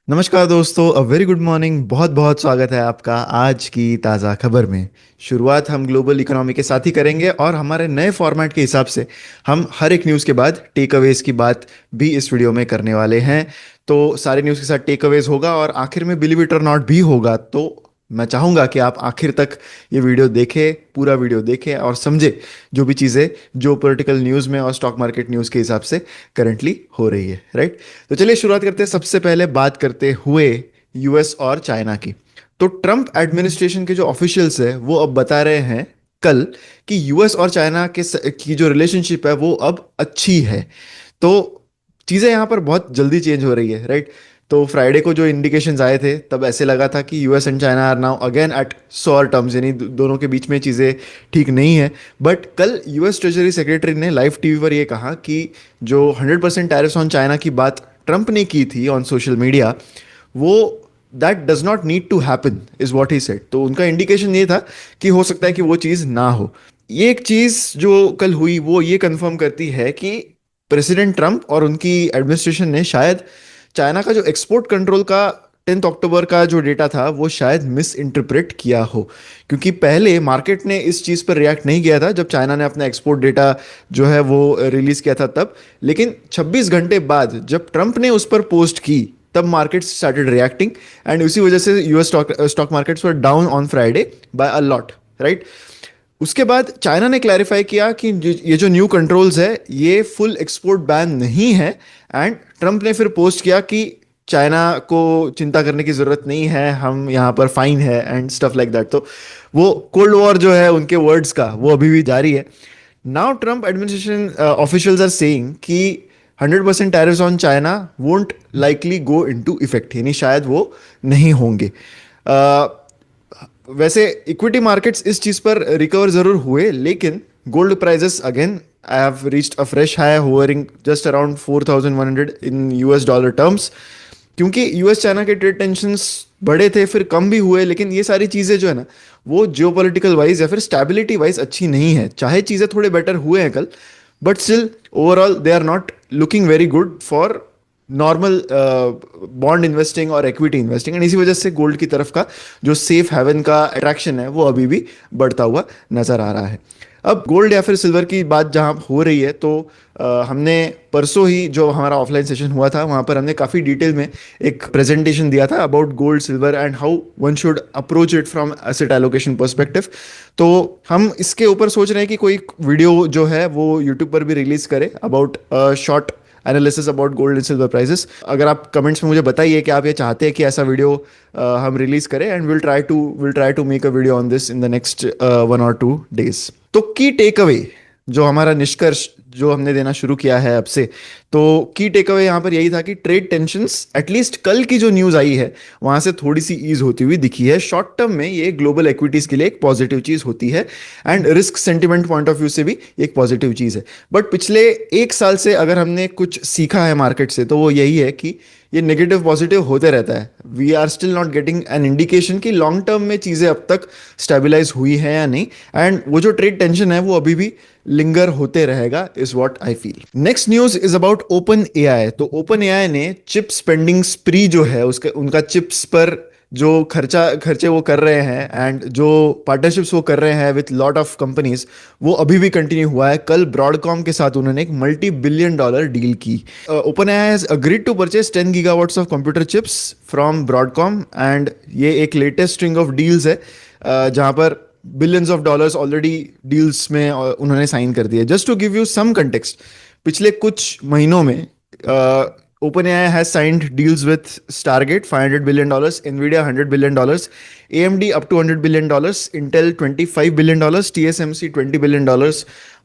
नमस्कार दोस्तों, a very good morning. बहुत बहुत स्वागत है आपका आज की ताज़ा खबर में। शुरुआत हम ग्लोबल इकोनॉमी के साथ ही करेंगे और हमारे नए फॉर्मेट के हिसाब से हम हर एक न्यूज़ के बाद टेक अवेज की बात भी इस वीडियो में करने वाले हैं। तो सारे न्यूज़ के साथ टेक अवेज होगा और आखिर में बिलीव इट और नॉट भी होगा। तो मैं चाहूँगा कि आप आखिर तक ये वीडियो देखें, पूरा वीडियो देखें और समझे जो भी चीज़ें जो पॉलिटिकल न्यूज़ में और स्टॉक मार्केट न्यूज़ के हिसाब से करंटली हो रही है, राइट। तो चलिए शुरुआत करते हैं। सबसे पहले बात करते हुए यूएस और चाइना की। तो ट्रम्प एडमिनिस्ट्रेशन के जो ऑफिशियल्स है वो अब बता रहे हैं कल कि यूएस और चाइना की जो रिलेशनशिप है वो अब अच्छी है। तो चीज़ें यहाँ पर बहुत जल्दी चेंज हो रही है, राइट। तो फ्राइडे को जो इंडिकेशंस आए थे तब ऐसे लगा था कि US and China are now again at sore terms, यानी दोनों के बीच में चीज़ें ठीक नहीं है। बट कल यूएस ट्रेजरी सेक्रेटरी ने लाइव टीवी पर यह कहा कि जो 100% टैरिफ्स ऑन चाइना की बात ट्रंप ने की थी ऑन सोशल मीडिया, वो that does not need to happen is what he said. तो उनका इंडिकेशन ये था कि हो सकता है कि वो चीज़ ना हो। ये एक चीज़ जो कल हुई वो ये कंफर्म करती है कि प्रेसिडेंट ट्रंप और उनकी एडमिनिस्ट्रेशन ने शायद चाइना का जो एक्सपोर्ट कंट्रोल का 10 अक्टूबर का जो डेटा था वो शायद मिस इंटरप्रेट किया हो। क्योंकि पहले मार्केट ने इस चीज़ पर रिएक्ट नहीं किया था जब चाइना ने अपना एक्सपोर्ट डेटा जो है वो रिलीज़ किया था तब। लेकिन 26 घंटे बाद जब ट्रंप ने उस पर पोस्ट की तब मार्केट स्टार्टेड रिएक्टिंग एंड उसी वजह से US stock markets were down on Friday by a lot, right. उसके बाद चाइना ने क्लैरिफाई किया कि ये जो न्यू कंट्रोल्स है ये फुल एक्सपोर्ट बैन नहीं है। एंड ट्रंप ने फिर पोस्ट किया कि चाइना को चिंता करने की जरूरत नहीं है, हम यहाँ पर फाइन है एंड स्टफ लाइक दैट। तो वो कोल्ड वॉर जो है उनके वर्ड्स का वो अभी भी जारी है। Now Trump administration officials are saying कि 100% tariffs on China won't likely go into effect, यानी शायद वो नहीं होंगे। वैसे इक्विटी मार्केट्स इस चीज पर रिकवर जरूर हुए, लेकिन gold prices again I have reached a fresh high hovering just around 4100 in US dollar terms. क्योंकि यूएस चाइना के ट्रेड टेंशंस बड़े थे फिर कम भी हुए, लेकिन ये सारी चीज़ें जो है ना वो जियोपॉलिटिकल वाइज या फिर स्टेबिलिटी वाइज अच्छी नहीं है। चाहे चीज़ें थोड़े बेटर हुए हैं कल, but still overall they are not looking very good for normal bond investing और इक्विटी इन्वेस्टिंग। एंड इसी वजह से गोल्ड की तरफ का जो सेफ हेवन का अट्रैक्शन है वो अभी भी बढ़ता हुआ नजर आ रहा है। अब गोल्ड या फिर सिल्वर की बात जहाँ हो रही है तो हमने परसों ही जो हमारा ऑफलाइन सेशन हुआ था वहाँ पर हमने काफ़ी डिटेल में एक प्रेजेंटेशन दिया था about gold silver and how one should approach it from asset allocation perspective. तो हम इसके ऊपर सोच रहे हैं कि कोई वीडियो जो है वो यूट्यूब पर भी रिलीज करे about short analysis about gold and silver prices. अगर आप कमेंट्स में मुझे बताइए कि आप ये चाहते हैं कि ऐसा वीडियो हम रिलीज करें, and will try to make a video on this in the next 1 or 2 days. तो की टेक अवे जो हमारा निष्कर्ष जो हमने देना शुरू किया है अब से, तो की टेक अवे यहाँ पर यही था कि ट्रेड टेंशंस एटलीस्ट कल की जो न्यूज़ आई है वहाँ से थोड़ी सी ईज होती हुई दिखी है। शॉर्ट टर्म में ये ग्लोबल इक्विटीज़ के लिए एक पॉजिटिव चीज़ होती है and risk sentiment point of view से भी एक पॉजिटिव चीज़ है। बट पिछले 1 साल से अगर हमने कुछ सीखा है मार्केट से तो वो यही है कि ये नेगेटिव पॉजिटिव होते रहता है। We are still not getting an indication कि लॉन्ग टर्म में चीज़ें अब तक स्टेबलाइज हुई हैं या नहीं। एंड वो जो ट्रेड टेंशन है वो अभी भी लिंगर होते रहेगा is what I feel. Next news is about open AI. तो ओपन एआई ने चिप स्पेंडिंग स्प्री जो है उसके उनका चिप्स पर जो खर्चे वो कर रहे हैं एंड जो पार्टनरशिप्स वो कर रहे हैं विथ लॉट ऑफ कंपनीज, वो अभी भी कंटिन्यू हुआ है। कल ब्रॉडकॉम के साथ उन्होंने एक $multi-billion डील की। OpenAI has agreed to purchase 10 GW of computer chips from Broadcom and ये एक लेटेस्ट स्ट्रिंग ऑफ डील्स है जहां पर billions of dollars already deals में उन्होंने साइन कर दिए। Just to give you some context, पिछले कुछ महीनों में OpenAI has signed deals with Stargate $500 billion, Nvidia $100 billion, AMD up to $100 billion, Intel $25 billion, TSMC $20 billion,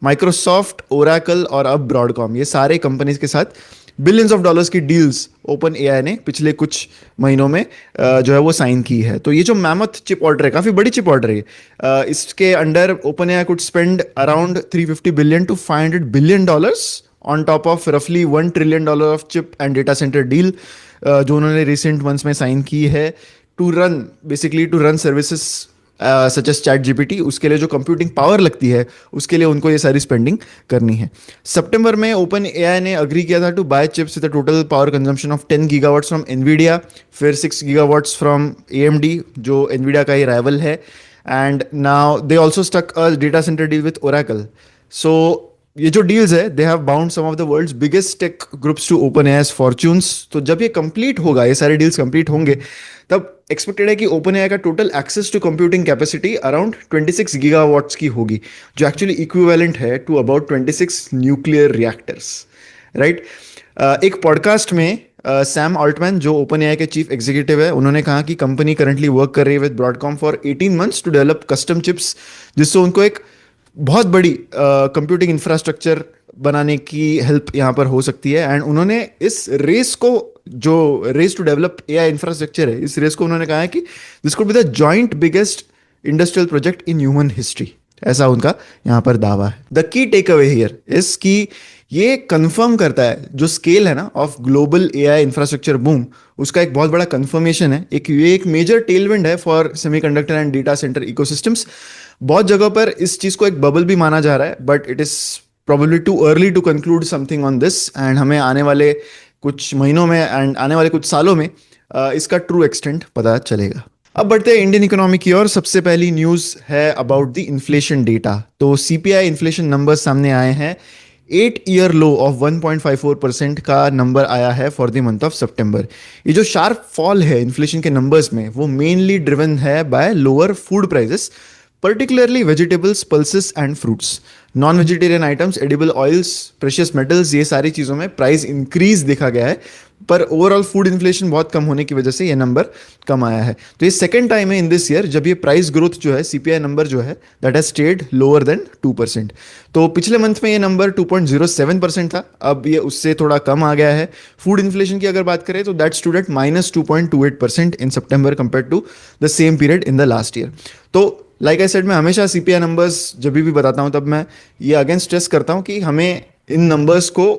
Microsoft, Oracle और अब Broadcom, ये सारे कंपनीज के साथ बिलियंस ऑफ डॉलर्स की डील्स ओपन एआई ने पिछले कुछ महीनों में जो है वो साइन की है। तो ये जो मैमथ चिप ऑर्डर है, काफ़ी बड़ी चिप ऑर्डर है। इसके under OpenAI could spend around $350 billion to $500 billion on top of रफली $1 trillion of chip and data center deal जो उन्होंने रिसेंट मंथ्स में साइन की है to run services such as ChatGPT, उसके लिए जो कंप्यूटिंग पावर लगती है उसके लिए उनको ये सारी स्पेंडिंग करनी है। सितंबर में ओपन एआई ने अग्री किया था to buy chips with total power consumption of 10 gigawatts from Nvidia, फिर 6 गीगावाट्स फ्रॉम एएमडी जो एनवीडिया का ही राइवल है, and now they also stuck a data center deal with Oracle. So ये जो डील्स है they have bound some of the world's biggest tech groups to OpenAI's fortunes. तो जब ये कंप्लीट होगा, ये सारे डील्स कंप्लीट होंगे, तब एक्सपेक्टेड है कि ओपन एआई का total access to computing capacity around 26 gigawatts की होगी, जो एक्चुअली इक्विवेलेंट है to about 26 nuclear reactors, right. एक पॉडकास्ट में सैम ऑल्टमैन जो ओपन एआई के चीफ एग्जीक्यूटिव है, उन्होंने कहा कि कंपनी करंटली वर्क कर रही है with Broadcom for 18 months to develop custom chips, जिससे उनको एक बहुत बड़ी कंप्यूटिंग इंफ्रास्ट्रक्चर बनाने की हेल्प यहाँ पर हो सकती है। एंड उन्होंने इस रेस को, जो race to develop AI infrastructure है, इस रेस को उन्होंने कहा है कि this could be the joint biggest industrial project in human history, ऐसा उनका यहाँ पर दावा है। The key take away here is कि ये कंफर्म करता है जो स्केल है ना of global AI infrastructure boom, उसका एक बहुत बड़ा कंफर्मेशन है। ये एक मेजर टेलविंड है for semiconductor and data centre ecosystems. बहुत जगह पर इस चीज को एक बबल भी माना जा रहा है, but it is probably too early to conclude something on this, and हमें आने वाले कुछ महीनों में एंड आने वाले कुछ सालों में इसका ट्रू एक्सटेंट पता चलेगा। अब बढ़ते हैं इंडियन इकोनॉमी की ओर। सबसे पहली न्यूज है अबाउट द इन्फ्लेशन डेटा। तो सीपीआई इन्फ्लेशन नंबर सामने आए हैं। 8 ईयर लो ऑफ 1.54% का नंबर आया है फॉर द मंथ ऑफ सितंबर। ये जो शार्प फॉल है इन्फ्लेशन के नंबर्स में, वो मेनली ड्रिवन है by lower food prices, particularly vegetables, pulses and fruits. Non vegetarian items, edible oils, precious metals, ये सारी चीज़ों में प्राइस इंक्रीज देखा गया है, पर ओवरऑल फूड इन्फ्लेशन बहुत कम होने की वजह से ये नंबर कम आया है। तो ये सेकेंड टाइम है इन दिस ईयर जब ये प्राइस ग्रोथ जो है, सीपीआई नंबर जो है, that has stayed lower than 2%। तो पिछले मंथ में ये नंबर 2.07% था, अब ये उससे थोड़ा कम आ गया है। फूड इन्फ्लेशन की अगर बात करें तो that stood at -2.28% in September compared to the same period in the last year. तो लाइक आई सेड, मैं हमेशा सीपीआई नंबर्स जब भी बताता हूं तब मैं ये अगेन स्ट्रेस करता हूं कि हमें इन नंबर्स को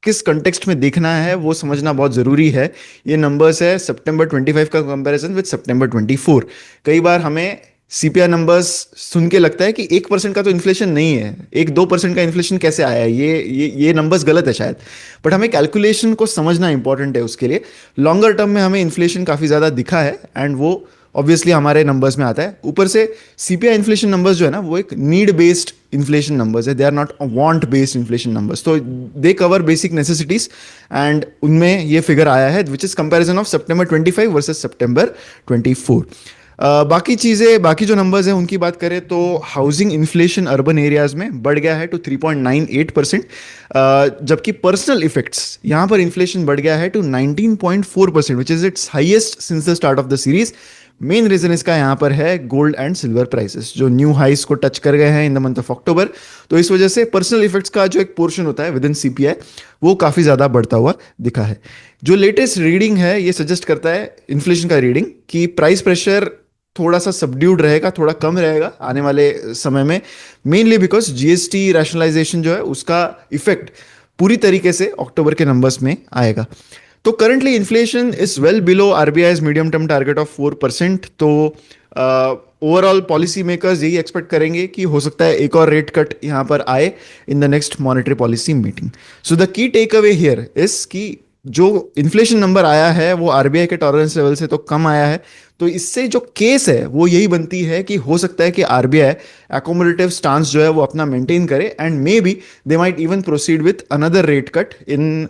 किस कंटेक्स्ट में देखना है वो समझना बहुत ज़रूरी है। ये नंबर्स है सितंबर 25 का कंपैरिजन विद सितंबर 24। कई बार हमें सीपीआई नंबर्स सुन के लगता है कि 1% का तो इन्फ्लेशन नहीं है, 1-2% का इन्फ्लेशन कैसे आया है, ये नंबर्स गलत है शायद। बट हमें कैलकुलेशन को समझना इंपॉर्टेंट है। उसके लिए लॉन्गर टर्म में हमें इन्फ्लेशन काफ़ी ज़्यादा दिखा है एंड वो ऑब्वियसली हमारे नंबर्स में आता है। ऊपर से सीपीआई इन्फ्लेशन नंबर्स जो है ना, वो एक नीड बेस्ड इन्फ्लेशन नंबर्स है, they are not want based inflation numbers. तो they cover basic necessities and उनमें ये फिगर आया है which is comparison of September 25 versus September 24। बाकी चीज़ें, बाकी जो नंबर्स हैं उनकी बात करें तो हाउसिंग इन्फ्लेशन अर्बन एरियाज में बढ़ गया है टू 3.98%, जबकि पर्सनल इफेक्ट्स यहाँ पर इन्फ्लेशन बढ़ गया है to 19.4%, which is its highest since the start of the series. Main reason इसका यहाँ पर है गोल्ड एंड सिल्वर प्राइसेस जो न्यू हाइस को टच कर गए हैं in the month of October. तो इस वजह से पर्सनल इफेक्ट्स का जो एक पोर्शन होता है विद इन सीपीआई वो काफ़ी ज़्यादा बढ़ता हुआ दिखा है। जो लेटेस्ट रीडिंग है ये सजेस्ट करता है इन्फ्लेशन का रीडिंग कि प्राइस प्रेशर थोड़ा सा सबड्यूड रहेगा, थोड़ा कम रहेगा आने वाले समय में, मेनली बिकॉज जीएसटी रैशनलाइजेशन जो है उसका इफेक्ट पूरी तरीके से अक्टूबर के नंबर्स में आएगा। तो currently inflation is well below RBI's medium term target of 4%। तो ओवरऑल पॉलिसी मेकर्स यही एक्सपेक्ट करेंगे कि हो सकता है एक और रेट कट यहाँ पर आए in the next monetary policy meeting. So the key take away here is कि जो इन्फ्लेशन नंबर आया है वो आरबीआई के टॉलरेंस लेवल से तो कम आया है। तो इससे जो केस है वो यही बनती है कि हो सकता है कि आरबीआई एकोमोडेटिव स्टांस जो है वो अपना मेंटेन करे and maybe they might even proceed with another rate cut in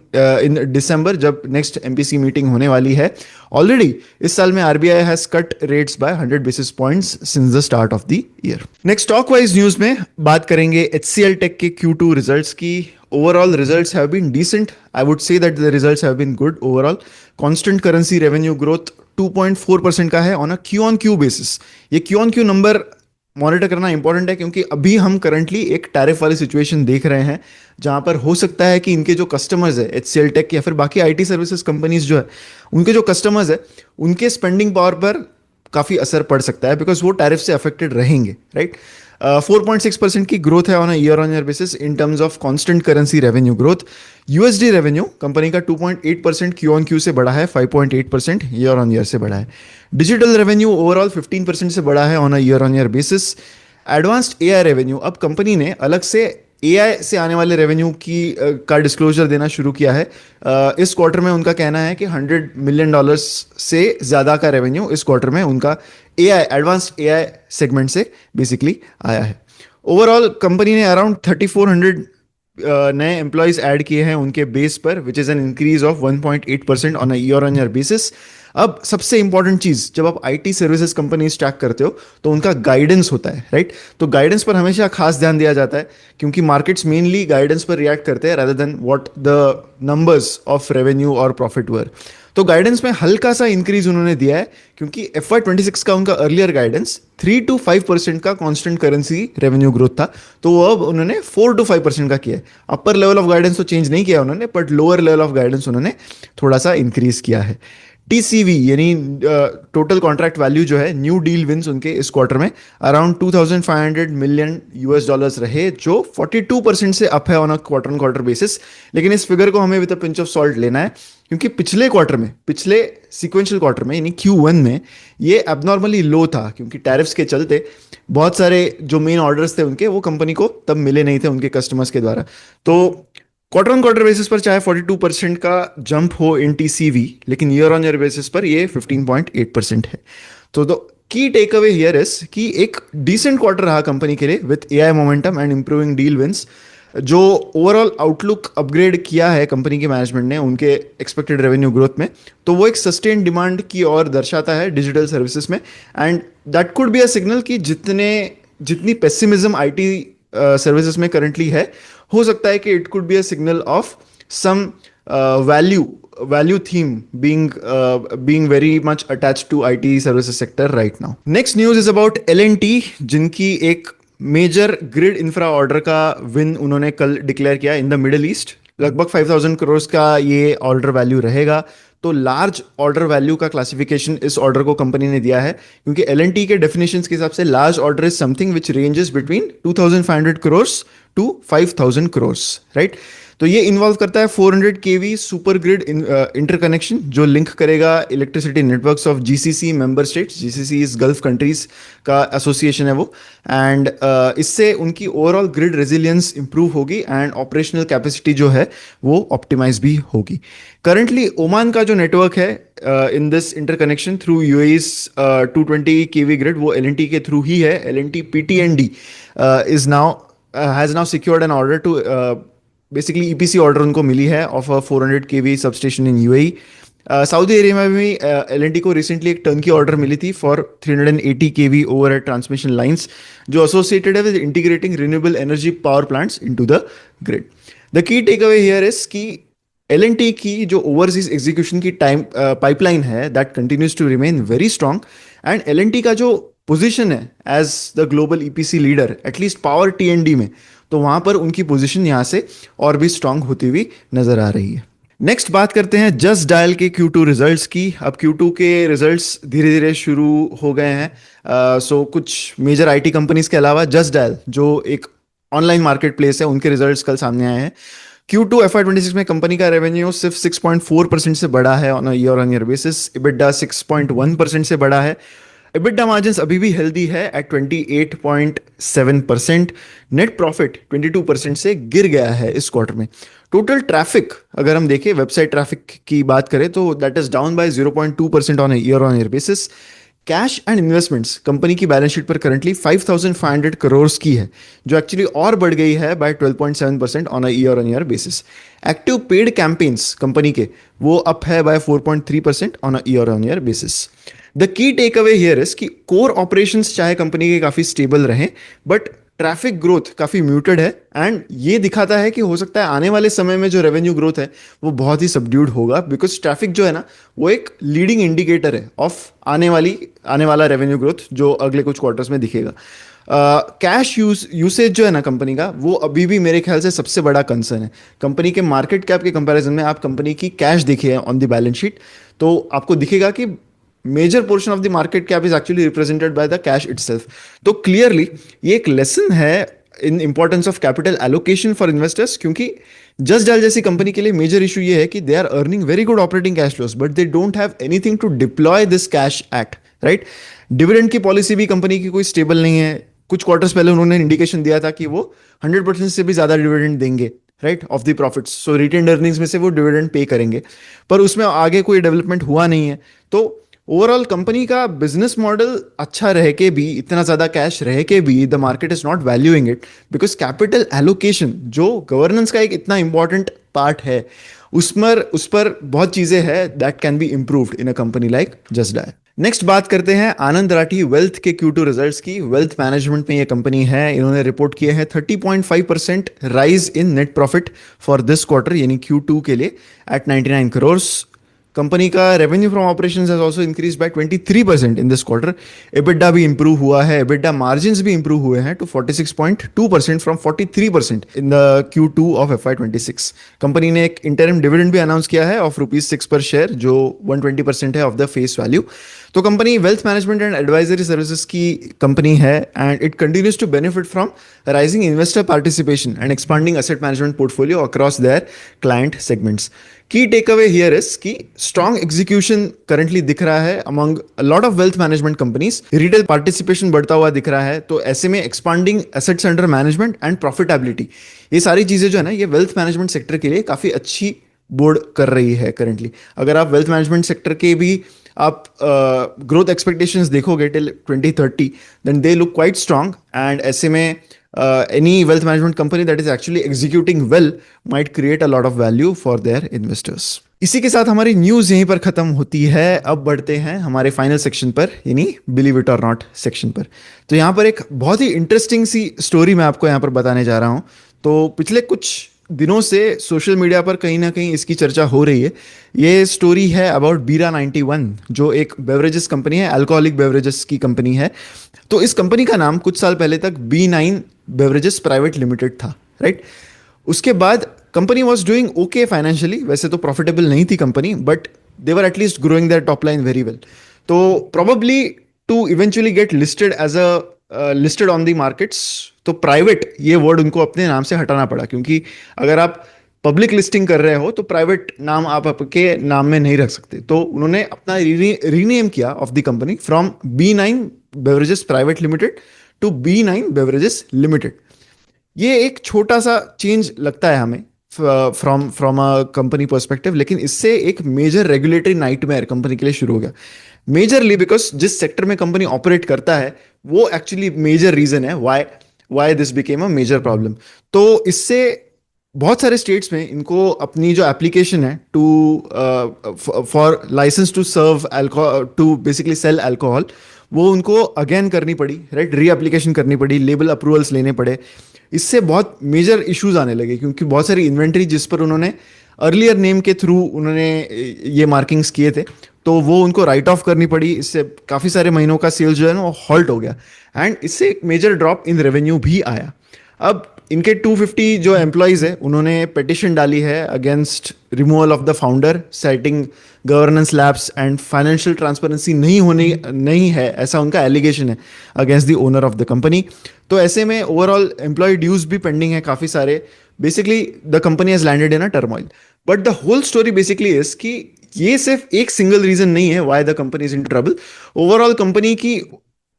December जब नेक्स्ट एमपीसी मीटिंग होने वाली है। ऑलरेडी इस साल में RBI has cut rates bye 100 basis points since the start of the year. Next stock wise news में बात करेंगे एचसीएल टेक के Q2 रिजल्ट्स की। Overall results have been decent. I would say that the results have been good overall. Constant currency revenue growth 2.4% का है on a Q on Q basis. ये Q on Q number monitor करना important है क्योंकि अभी हम currently एक tariff वाली सिचुएशन देख रहे हैं जहां पर हो सकता है कि इनके जो कस्टमर्स है एचसीएल टेक या फिर बाकी आईटी सर्विसेज कंपनीज जो है उनके जो कस्टमर्स है उनके स्पेंडिंग पावर पर काफ़ी असर पड़ सकता है, बिकॉज वो टैरिफ से अफेक्टेड रहेंगे, राइट। 4.6% की ग्रोथ है on a year on year basis in terms of constant currency revenue growth. USD revenue company का 2.8% क्यू ऑन क्यू से बढ़ा है, 5.8% ईयर ऑन ईयर से बढ़ा है। डिजिटल रेवेन्यू ओवरऑल 15% से बढ़ा है on a year on year basis. Advanced AI revenue, अब कंपनी ने अलग से एआई से आने वाले रेवेन्यू का डिस्क्लोजर देना शुरू किया है। इस क्वार्टर में उनका कहना है कि $100 मिलियन से ज़्यादा का रेवेन्यू इस क्वार्टर में उनका एआई, एडवांस्ड एआई सेगमेंट से बेसिकली आया है। ओवरऑल कंपनी ने अराउंड 3400 नए एम्प्लॉयज ऐड किए हैं उनके बेस पर, which is an increase of 1.8% on a year on year basis. अब सबसे इंपॉर्टेंट चीज़, जब आप आईटी सर्विसेज कंपनी स्टैक करते हो तो उनका गाइडेंस होता है, राइट। तो गाइडेंस पर हमेशा खास ध्यान दिया जाता है, क्योंकि मार्केट्स मेनली गाइडेंस पर रिएक्ट करते हैं rather than what the numbers of revenue और प्रॉफिट वर। तो गाइडेंस में हल्का सा इंक्रीज उन्होंने दिया है, क्योंकि FY26 का उनका अर्लियर गाइडेंस 3 to 5% का कांस्टेंट करेंसी रेवेन्यू ग्रोथ था, तो वो अब उन्होंने 4 to 5% का किया है। अपर लेवल ऑफ गाइडेंस तो चेंज नहीं किया उन्होंने, but lower level of guidance उन्होंने थोड़ा सा इंक्रीज किया है। टीसीवी यानी टोटल कॉन्ट्रैक्ट वैल्यू जो है, न्यू डील विंस उनके इस क्वार्टर में अराउंड $2,500 मिलियन रहे, जो 42% से अप है ऑन अ क्वार्टर बेसिस। लेकिन इस फिगर को हमें with a pinch of salt लेना है, क्योंकि पिछले क्वार्टर में, पिछले सीक्वेंशियल क्वार्टर में यानी Q1 में ये एबनॉर्मली लो था, क्योंकि टैरिफ्स के चलते बहुत सारे जो मेन ऑर्डर्स थे उनके, वो कंपनी को तब मिले नहीं थे उनके कस्टमर्स के द्वारा। तो क्वार्टर ऑन क्वार्टर बेसिस पर चाहे 42% का जंप हो इन टीसीवी, लेकिन ईयर ऑन ईयर बेसिस पर ये 15.8% है। तो key take away here is कि एक डिसेंट क्वार्टर रहा कंपनी के लिए with AI momentum and improving deal wins. जो ओवरऑल आउटलुक अपग्रेड किया है कंपनी के मैनेजमेंट ने उनके एक्सपेक्टेड रेवेन्यू ग्रोथ में, तो वो एक सस्टेन डिमांड की ओर दर्शाता है डिजिटल सर्विसेज में। And that could be a signal कि जितनी पेसिमिज्म आईटी सर्विसेज में करंटली है, हो सकता है कि it could be a signal of some value theme being very much attached to IT services sector right now. Next news is about L&T, जिनकी एक मेजर ग्रिड इंफ्रा ऑर्डर का win उन्होंने कल डिक्लेयर किया इन द मिडिल ईस्ट। लगभग 5,000 करोड़ का ये order value रहेगा। तो लार्ज ऑर्डर वैल्यू का क्लासिफिकेशन इस ऑर्डर को कंपनी ने दिया है, क्योंकि L&T के डेफिनेशंस के हिसाब से large order is something which ranges between 2,500 crore to 5,000 crore, right. तो ये इन्वॉल्व करता है 400 kV सुपर ग्रिड इंटरकनेक्शन, जो लिंक करेगा electricity networks of GCC member states. GCC is Gulf countries का एसोसिएशन है वो। एंड इससे उनकी ओवरऑल ग्रिड रेजिलियंस इंप्रूव होगी एंड ऑपरेशनल कैपेसिटी जो है वो ऑप्टिमाइज भी होगी। करंटली ओमान का जो नेटवर्क है in this interconnection through UAE's 220 kV grid, वो L&T के थ्रू ही है। L&T PTND has now secured an order to basically EPC order उनको मिली है of a 400 kV substation in UAE। Saudi area में भी L&T को रिसेंटली एक टर्न की ऑर्डर मिली थी for 380 kV overhead transmission lines, जो एसोसिएटेड है with integrating renewable energy power plants into the grid. The key take away here is कि L&T की जो ओवरसीज एग्जीक्यूशन की टाइम पाइपलाइन है, that continues to remain very strong. And L&T का जो position है as the global EPC leader, at least power T&D में, तो वहां पर उनकी पोजीशन यहां से और भी स्ट्रांग होती हुई नजर आ रही है। नेक्स्ट बात करते हैं जस्ट डायल के Q2 रिजल्ट्स की। अब Q2 के रिजल्ट्स धीरे धीरे शुरू हो गए हैं। सो कुछ मेजर आईटी कंपनीज के अलावा जस्ट डायल जो एक ऑनलाइन मार्केट प्लेस है, उनके रिजल्ट्स कल सामने आए हैं। Q2 FY26 में कंपनी का रेवेन्यू सिर्फ 6.4% से बढ़ा है on year on year basis. EBITDA 6.1% से बढ़ा है। EBITDA मार्जिन्स अभी भी हेल्दी है एट 28.7%। नेट प्रॉफिट 22% से गिर गया है इस क्वार्टर में। टोटल ट्रैफिक अगर हम देखें, वेबसाइट ट्रैफिक की बात करें, तो that is down by 0.2% on year basis. Cash and investments कंपनी की बैलेंस शीट पर करंटली 5,500 करोड़ की है, जो एक्चुअली और बढ़ गई है by 12.7% on year basis. Active paid campaigns कंपनी के वो अप है by 4.3% on year basis. The key take away here is कि कोर ऑपरेशंस चाहे कंपनी के काफी स्टेबल रहे, बट ट्रैफिक ग्रोथ काफी म्यूटेड है। एंड ये दिखाता है कि हो सकता है आने वाले समय में जो रेवेन्यू ग्रोथ है वो बहुत ही सबड्यूड होगा, बिकॉज ट्रैफिक जो है ना, वो एक लीडिंग इंडिकेटर है ऑफ आने वाला रेवेन्यू ग्रोथ जो अगले कुछ क्वार्टर्स में दिखेगा। कैश यूसेज जो है ना कंपनी का, वो अभी भी मेरे ख्याल से सबसे बड़ा कंसर्न है। कंपनी के मार्केट कैप के कंपैरिजन में आप कंपनी की कैश देखिए ऑन द बैलेंस शीट, तो आपको दिखेगा कि major portion of the market cap is actually represented by the cash itself. तो क्लियरली ये एक लेसन है in importance of capital allocation for investors, क्योंकि जस्ट डायल जैसी कंपनी के लिए मेजर इशू ये है कि they are earning very good operating cash flows but they don't have anything to deploy this cash at, right. Dividend की policy भी company की कोई स्टेबल नहीं है। कुछ क्वार्टर्स पहले उन्होंने इंडिकेशन दिया था कि वो 100% से भी ज्यादा डिविडेंड देंगे, right, of the profits. So retained earnings में से वो डिविडेंड पे करेंगे, पर उसमें आगे कोई डेवलपमेंट हुआ नहीं है। तो ओवरऑल कंपनी का बिजनेस मॉडल अच्छा रह के भी, इतना ज्यादा कैश रह के भी, the market is not valuing it because capital allocation जो गवर्नेंस का एक इतना इंपॉर्टेंट पार्ट है, उस पर बहुत चीजें हैं that can be improved in a company like just dial. Next बात करते हैं आनंद राठी वेल्थ के Q2 रिजल्ट्स की। वेल्थ मैनेजमेंट में ये कंपनी है, इन्होंने रिपोर्ट किए हैं 30.5% rise in net profit for this quarter, यानी Q2 के लिए एट 99 करोड़। कंपनी का revenue from operations has also increase by 23% in this quarter. EBITDA भी इंप्रूव हुआ है, एबिडा मार्जिन्स भी इंप्रूव हुए हैं to 46.2% from 43% in the Q2 of FY26। Company ने एक इंटरिम डिविडेंड भी अनाउंस किया है ऑफ ₹6 पर शेयर, जो 120% है ऑफ द फेस वैल्यू। तो कंपनी wealth management and advisory services की कंपनी है and it continues to benefit from rising investor participation and expanding asset management portfolio across their client segments. Key take away here is कि strong execution currently दिख रहा है among a lot of wealth management companies, retail participation बढ़ता हुआ दिख रहा है। तो ऐसे में expanding assets under management and profitability, ये सारी चीजें जो है ना, ये वेल्थ मैनेजमेंट सेक्टर के लिए काफी अच्छी बोर्ड कर रही है करंटली। अगर आप वेल्थ मैनेजमेंट सेक्टर के भी आप ग्रोथ एक्सपेक्टेशंस देखोगे till 2030, then they look quite strong and ऐसे में any wealth management company that is actually executing well might create a lot of value for their investors. इसी के साथ हमारी न्यूज यहीं पर खत्म होती है। अब बढ़ते हैं हमारे फाइनल सेक्शन पर, यानी believe it or not section पर। तो यहाँ पर एक बहुत ही इंटरेस्टिंग सी स्टोरी मैं आपको यहाँ पर बताने जा रहा हूँ। तो पिछले कुछ दिनों से सोशल मीडिया पर कहीं ना कहीं इसकी चर्चा हो रही है। ये स्टोरी है अबाउट बीरा 91, जो एक बेवरेजेस कंपनी है, अल्कोहलिक बेवरेजेस की कंपनी है। तो इस कंपनी का नाम कुछ साल पहले तक B9 बेवरेजेस प्राइवेट लिमिटेड था, राइट। उसके बाद company was doing okay financially, वैसे तो प्रॉफिटेबल नहीं थी company, but they were at least growing their top line very well. तो probably to eventually get listed as a listed on the markets, तो private ये वर्ड उनको अपने नाम से हटाना पड़ा, क्योंकि अगर आप पब्लिक लिस्टिंग कर रहे हो तो प्राइवेट नाम आप आपके नाम में नहीं रख सकते। तो उन्होंने अपना रीनेम किया of the company from B9 beverages private limited to B9 beverages limited. ये एक छोटा सा चेंज लगता है हमें फ्रॉम अ कंपनी पर्सपेक्टिव, लेकिन इससे एक मेजर रेगुलेटरी नाइटमेयर कंपनी के लिए शुरू हो गया। मेजरली बिकॉज जिस सेक्टर में कंपनी ऑपरेट करता है वो एक्चुअली मेजर रीजन है why this became a major problem. तो इससे बहुत सारे स्टेट्स में इनको अपनी जो एप्लीकेशन है to for licence to serve alcohol, to basically sell alcohol, वो उनको अगेन करनी पड़ी, राइट, री एप्लीकेशन करनी पड़ी, लेबल अप्रूवल्स लेने पड़े। इससे बहुत मेजर इश्यूज आने लगे, क्योंकि बहुत सारी इन्वेंट्री जिस पर उन्होंने अर्लियर नेम के थ्रू उन्होंने ये मार्किंग्स किए थे, तो वो उनको राइट ऑफ करनी पड़ी। इससे काफ़ी सारे महीनों का सेल्स जो है ना वो हॉल्ट हो गया एंड इससे एक मेजर ड्रॉप इन रेवेन्यू भी आया। अब इनके 250 जो एम्प्लॉयज़ है उन्होंने पिटिशन डाली है against removal of the founder, citing governance lapse and financial transparency नहीं है, ऐसा उनका एलिगेशन है against the owner of the company. तो ऐसे में ओवरऑल एम्प्लॉय ड्यूज भी पेंडिंग है काफ़ी सारे। Basically the company has landed in a turmoil, but the whole story basically is कि ये सिर्फ एक सिंगल रीजन नहीं है why the company is in trouble. Overall company की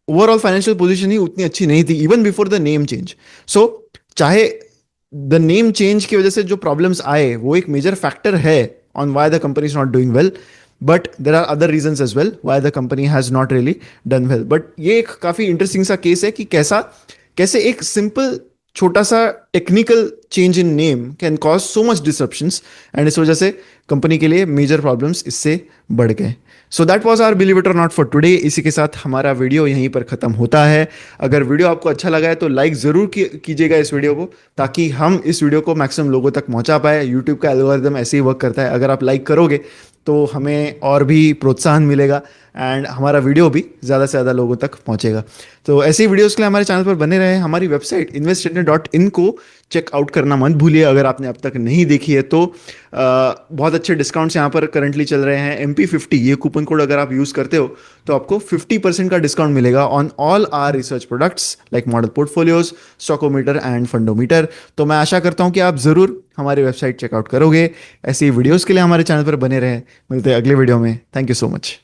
ओवरऑल फाइनेंशियल पोजीशन ही उतनी अच्छी नहीं थी even before the name change. So चाहे द नेम चेंज की वजह से जो प्रॉब्लम्स आए वो एक मेजर फैक्टर है on why the company is not doing well, but there are other reasons as well why the company has not really done well. But ये एक काफी इंटरेस्टिंग सा केस है कि कैसे एक सिंपल छोटा सा technical change in name can cause so much disruptions and इस वजह से कंपनी के लिए मेजर प्रॉब्लम्स इससे बढ़ गए। So that was our believe it or not for today. इसी के साथ हमारा वीडियो यहीं पर खत्म होता है। अगर वीडियो आपको अच्छा लगा है तो लाइक ज़रूर कीजिएगा इस वीडियो को, ताकि हम इस वीडियो को मैक्सिमम लोगों तक पहुंचा पाए। यूट्यूब का एल्गोरिदम ऐसे ही वर्क करता है, अगर आप लाइक करोगे तो हमें और भी प्रोत्साहन मिलेगा एंड हमारा वीडियो भी ज़्यादा से ज़्यादा लोगों तक पहुंचेगा। तो ऐसी वीडियोज़ के लिए हमारे चैनल पर बने रहे। हमारी वेबसाइट investindia.in को चेकआउट करना मत भूलिए अगर आपने अब तक नहीं देखी है तो। बहुत अच्छे डिस्काउंट्स यहाँ पर करंटली चल रहे हैं। MP50 ये कूपन कोड अगर आप यूज़ करते हो तो आपको 50% का डिस्काउंट मिलेगा on all our research products like model portfolios, stockometer and fundometer. तो मैं आशा करता हूँ कि आप ज़रूर हमारी वेबसाइट चेकआउट करोगे। ऐसी वीडियोज़ के लिए हमारे चैनल पर बने रहें। मिलते हैं अगले वीडियो में। Thank you so much.